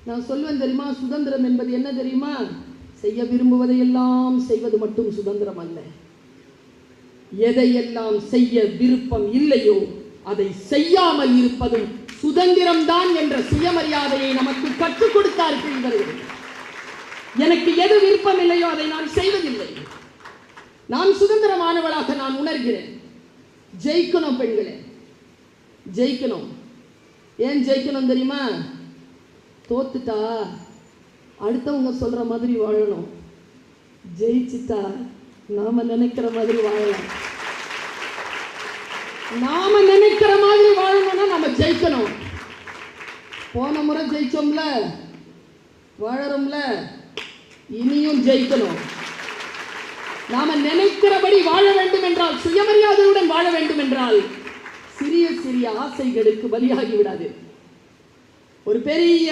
நான் சொல்வேன் தெரியுமா, சுதந்திரம் என்பது என்ன தெரியுமா? செய்ய விரும்புவதையெல்லாம் செய்வது மட்டும் சுதந்திரம் அல்ல. எதையெல்லாம் செய்ய விருப்பம் இல்லையோ அதை செய்யாமல் இருப்பதும் சுதந்திரம்தான் என்ற சுயமரியாதையை நமக்கு கற்றுக் கொடுத்தார்கள் இவர்கள். எனக்கு எது விருப்பம் இல்லையோ அதை நான் செய்வதில்லை. நான் சுதந்திரமானவளாக நான் உணர்கிறேன். ஜெயிக்கணும் பெண்களே, ஜெயிக்கணும். ஏன் ஜெயிக்கணும் தெரியுமா? தோத்துட்டா அடுத்தவங்க சொல்ற மாதிரி வாழணும், ஜெயிச்சுட்டா நாம நினைக்கிற மாதிரி வாழலாம். நாம நினைக்கிற மாதிரி வாழணும்னா நம்ம ஜெயிக்கணும். போன முறை ஜெயிச்சோம்ல, வாழறோம்ல, இனியும் ஜெயிக்கணும். நாம நினைக்கிறபடி வாழ வேண்டும் என்றால், சுயமரியாதையுடன் வாழ வேண்டும் என்றால் சிறிய சிறிய ஆசைகளுக்கு பலியாகி விடாது. ஒரு பெரிய